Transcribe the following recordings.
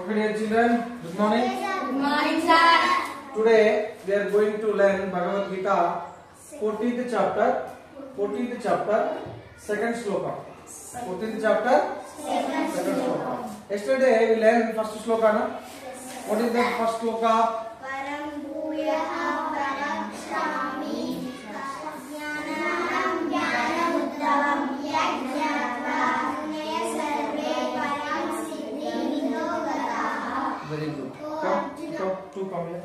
Okay, dear children, good morning. Good morning, sir. Today we are going to learn Bhagavad Gita 14th chapter, second sloka. 14th chapter, second sloka. Yesterday we learned first sloka, na? What is the first sloka? Param bhuyaha pravakshami jnanam jnanamuttavam yajnatva munaya sarve param siddhim gataha. Very good. Two come here.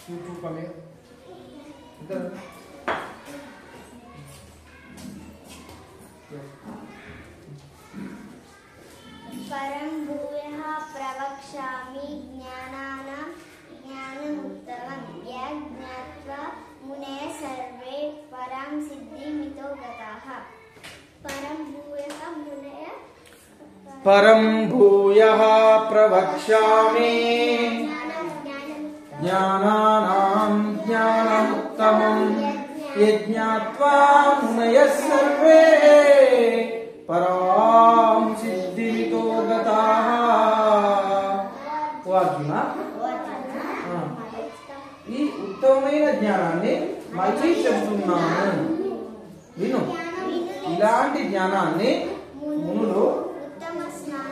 Two come here. Idhar. Param bhuyaha pravakshami jnanam jnanamuttavam yajnatva munaya sarve param siddhim gataha. Param bhuyaha munaya Param bhuyaha pravakshami jnananam jnanamuttamam yajnatva munayas sarve param siddhimito gataha. Arjuna, ఈ ఉత్తమమైన జ్ఞానాన్ని మళ్ళీ చెబుతున్నాను విను. ఇలాంటి జ్ఞానాన్ని మునులు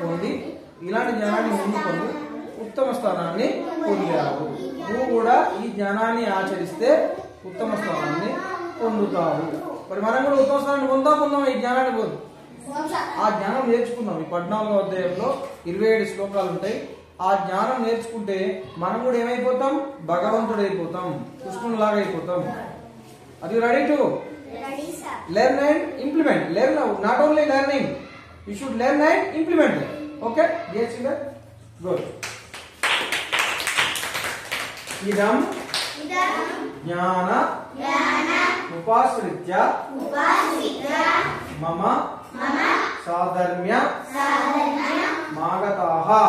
పొంది ఉత్తమ స్థానాన్ని పొందారు. నువ్వు కూడా ఈ జ్ఞానాన్ని ఆచరిస్తే ఉత్తమ స్థానాన్ని పొందుతావు. మరి మనం కూడా ఉత్తమ స్థానాన్ని పొందాం. ఈ జ్ఞానాన్ని పొందు. ఆ జ్ఞానం నేర్చుకుందాం. ఈ 14వ అధ్యాయంలో 27 శ్లోకాలు ఉంటాయి. ఆ జ్ఞానం నేర్చుకుంటే మనం కూడా ఏమైపోతాం? భగవంతుడు అయిపోతాం, కృష్ణుని లాగా అయిపోతాం. అది ready to learn and implement. Learn, not only learning, you should learn and implement it. Okay, dear children, good. Idam jnana upasritya mama sadharmya magataha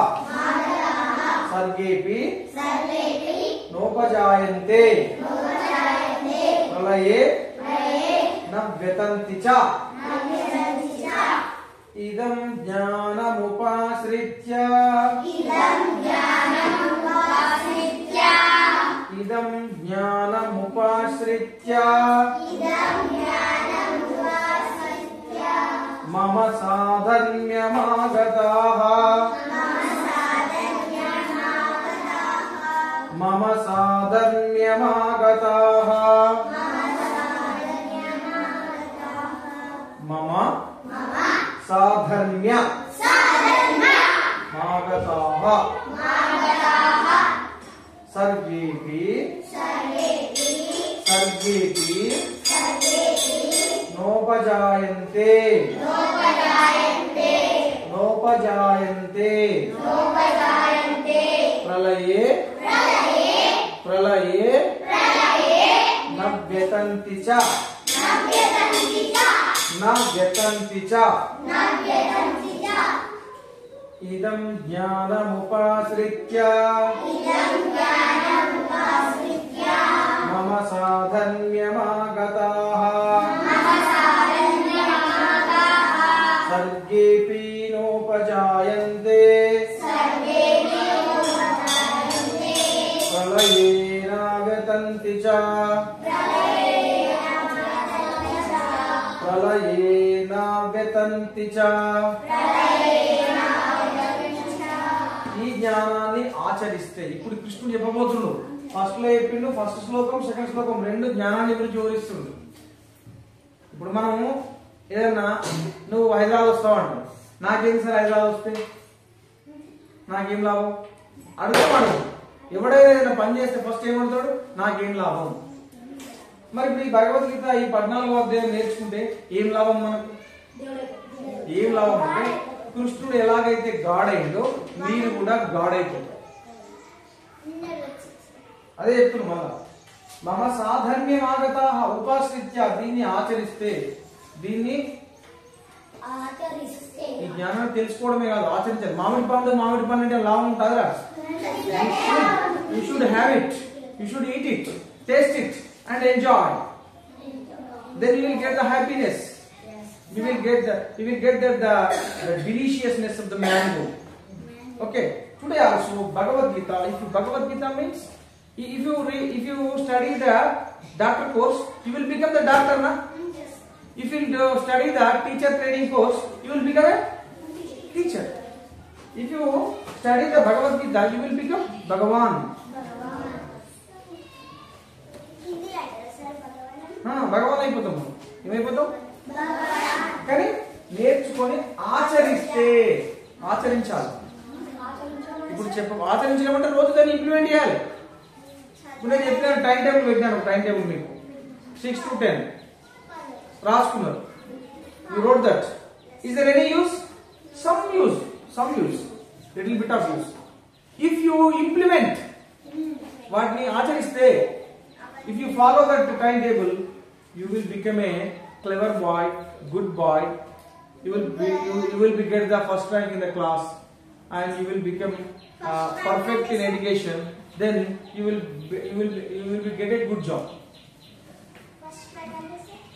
sargepi nopajayante pralaye navyatanti cha. Idam jnanamupasritya mama sadharmyamagataha mama sadharmya magataha sargepi nopajayante pralaye navyatanti cha. Idam jnanamupasritya mama sadharmyamagataha sargepi nopajayante pralaye navyatanti cha. ఈ జ్ఞానాన్ని ఆచరిస్తే ఇప్పుడు కృష్ణుడు చెప్పబోతున్నాడు. First లో చెప్పిండు, first శ్లోకం second శ్లోకం రెండు జ్ఞానాన్ని గురించి వివరిస్తుంది. ఇప్పుడు మనము ఏదన్నా నువ్వు హైదరాబాద్ వస్తావు అంటావు. నాకేం సార్ హైదరాబాద్ వస్తే నాకేం లాభం అడుగుతాడు. ఎవడైనా ఏదైనా పని చేస్తే ఫస్ట్ ఏమంటాడు? నాకేం లాభం. మరి ఇప్పుడు ఈ భగవద్గీత ఈ 14వ అధ్యాయం నేర్చుకుంటే ఏం లాభం మనకు? ఏం లాభం అంటే కృష్ణుడు ఎలాగైతే గాడ్ అయిందో మీరు కూడా గాడ్ అయిపోతారు. అదే చెప్తున్నాను మళ్ళా. మమ సాధర్మ్యమాగతాః ఉపాశ్రిత్య, దీన్ని ఆచరిస్తే, దీన్ని ఈ జ్ఞానాన్ని తెలుసుకోవడమే కాదు ఆచరించాలి. మామిడి పండు అంటే లాభం ఉంటుందిరా. You should have it, you should eat it, taste it and enjoy. Then you will get the happiness. You will get the deliciousness of the mango. Okay, today also Bhagavad Gita. If Bhagavad Gita means if you study the doctor course, you will become the doctor, na? If you study the teacher training course, you will become a teacher. If you study the Bhagavad Gita, you will become Bhagavan. భగవాన్ అయిపోతాము. ఏమైపోతాం? కానీ నేర్చుకొని ఆచరించాలి. ఇప్పుడు ఆచరించడం అంటే రోజు దాన్ని implement చేయాలి. ఇప్పుడు నేను చెప్పిన టైం టేబుల్ పెట్టాను. టైం టేబుల్ మీకు 6 to 10 రాసుకున్నారు. You wrote that. Is there any use? Some use, little bit of use. If you implement, వాటిని ఆచరిస్తే, if you follow that timetable, you will become a clever boy, good boy. You will be get the first rank in the class, and you will become perfect in education. Then you will be get a good job.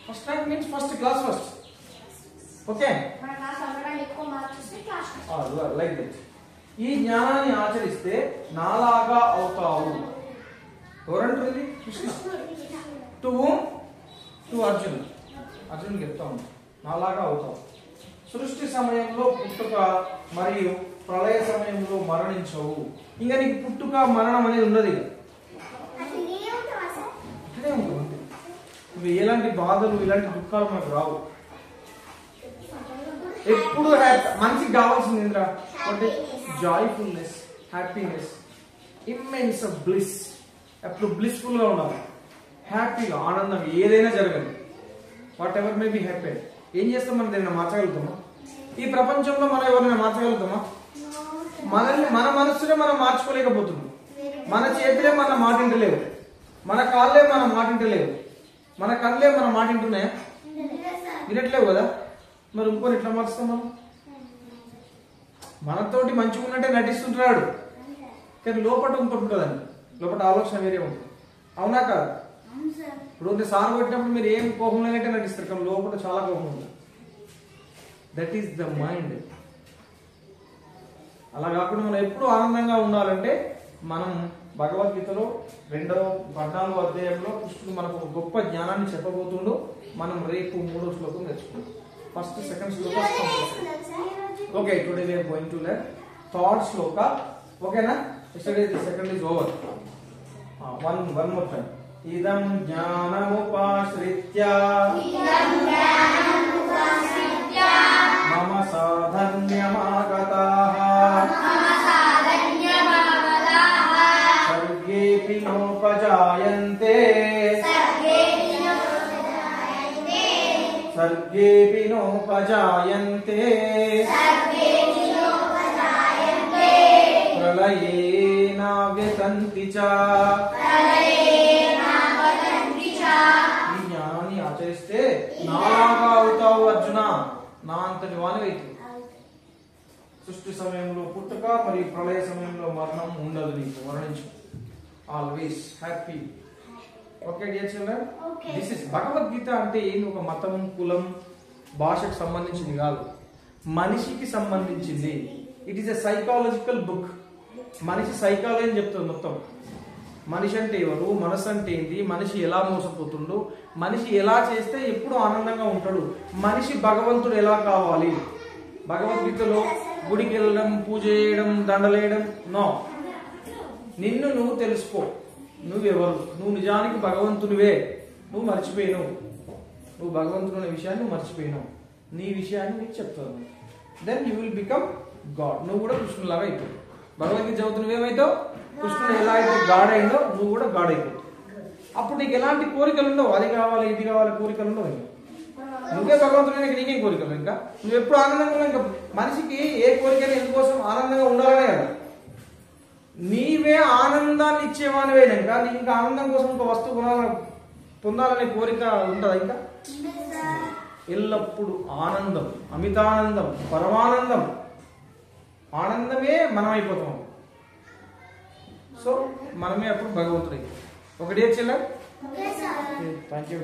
First rank means first class first. Okay. Like that. ఈ జ్ఞానాన్ని ఆచరిస్తే నాలాగా అవుతావు. ఎవరంటుంది? Krishna. To Arjun. Arjun చెప్తాము నాలాగా అవుతావు. సృష్టి సమయంలో పుట్టుక మరియు ప్రళయ సమయంలో మరణించవు. ఇంకా నీకు పుట్టుక మరణం అనేది ఉండదు. ఇక్కడే ఉంటుంది. నువ్వు ఎలాంటి బాధలు, ఇలాంటి దుఃఖాలు మనకు రావు. ఎప్పుడు మనిషికి కావాల్సింది ఏంద్రా అంటే జాయ్ఫుల్నెస్, హ్యాపీనెస్, ఇమ్మెన్స్ బ్లిస్. ఎప్పుడు బ్లిస్ఫుల్ గా ఉండాలి, హ్యాపీగా, ఆనందం. ఏదైనా జరగదు, what ever may be happy. ఏం చేస్తాం? మనం ఏదైనా మార్చగలుగుతామా? ఈ ప్రపంచంలో మనం ఎవరైనా మార్చగలుగుతామా? మన మనస్సునే మనం మార్చుకోలేకపోతున్నాం. మన చేతులే మన మాట ఇంటలేవు, మన కాళ్ళే మన మాట ఇంటలేవు, మన కళ్ళే మన మాట ఇంటున్నాయా? వినట్లేవు కదా. మరి ఇంకొని ఎట్లా మార్చుతాం మనం? మనతోటి మంచిగా ఉన్నట్టే నటిస్తుంటున్నాడు, కానీ లోపల ఇంకోటి ఉంటుందండి. లోపల ఆలోచన వేరే ఉంటుంది. అవునా కాదు? ఇప్పుడు సార్ కొట్టినప్పుడు మీరు ఏం కోపం లేనట్టే నటిస్తారు, కానీ లోపల చాలా కోపం ఉంటుంది. That is the mind. అలా కాకుండా మనం ఎప్పుడు ఆనందంగా ఉండాలంటే మనం భగవద్గీతలో 14వ అధ్యాయంలో కృష్ణుడు మనకు ఒక గొప్ప జ్ఞానాన్ని చెప్పబోతుండో మనం రేపు 3వ శ్లోకం నేర్చుకుందాం. First second shloka. Okay, today we are going to learn third shloka. ఓకేనా? Yesterday the second is over. One more time. Idam jnanamupashritya mama sadhanyamagataha sargepi nopajayante ప్రళయేన వ్యతంతి చ. ఈ జ్ఞానాన్ని ఆచరిస్తే నాలాగా అవుతావు అర్జున, నా అంతటి వానివైతే. సృష్టి సమయంలో పుట్టుక మరియు ప్రళయ సమయంలో మరణం ఉండదు, నీకు మరణించు. Always happy. Okay dear children, this is Bhagavad Gita. అంటే ఏంటి? ఒక మతం, కులం, భాషకు సంబంధించింది కాదు, మనిషికి సంబంధించింది. It is a psychological book. మనిషి సైకాలజీ అని చెప్తుంది మొత్తం. మనిషి అంటే ఎవరు, మనసు అంటే ఏంటి, మనిషి ఎలా మోసపోతుండు, మనిషి ఎలా చేస్తే ఎప్పుడు ఆనందంగా ఉంటాడు, మనిషి భగవంతుడు ఎలా కావాలి. భగవద్గీతలో గుడికి వెళ్ళడం, పూజ చేయడం, దండలేయడం నో. నిన్ను నువ్వు తెలుసుకో. నువ్వెవరు? నువ్వు నిజానికి భగవంతునివే. నువ్వు మర్చిపోయినావు, నువ్వు భగవంతుడు అనే విషయాన్ని నువ్వు మర్చిపోయినావు. నీ విషయాన్ని నీకు చెప్తాను. Then you will become God. నువ్వు కూడా కృష్ణులాగా అయిపోతావు. భగవద్గీత చదువుతూ నువ్వేమైతావు? కృష్ణుడు ఎలా అయితే గాడ్ అయిందో నువ్వు కూడా గాడ్ అయిపోతావు. అప్పుడు నీకు ఎలాంటి కోరికలు ఉండవు. అది కావాలి, ఇది కావాలి కోరికలు ఉండవు. నువ్వే భగవంతుడు, నీకేం కోరికలు? ఇంకా నువ్వు ఎప్పుడు ఆనందంగా ఉన్నావు. ఇంకా మనిషికి ఏ కోరికైనా ఎందుకోసం ఆనందంగా ఉండాలనే కదా. నీవే ఆనందాన్ని ఇచ్చేవానివేనాక నీకు ఇంకా ఆనందం కోసం ఒక వస్తువు పొందాలనే కోరిక ఉంటుందా? ఇంకా ఎల్లప్పుడు ఆనందం, అమితానందం, పరమానందం, ఆనందమే మనం అయిపోతాం. సో మనమే అప్పుడు భగవంతుడు. ఒకటి చిల్లర్. Thank you.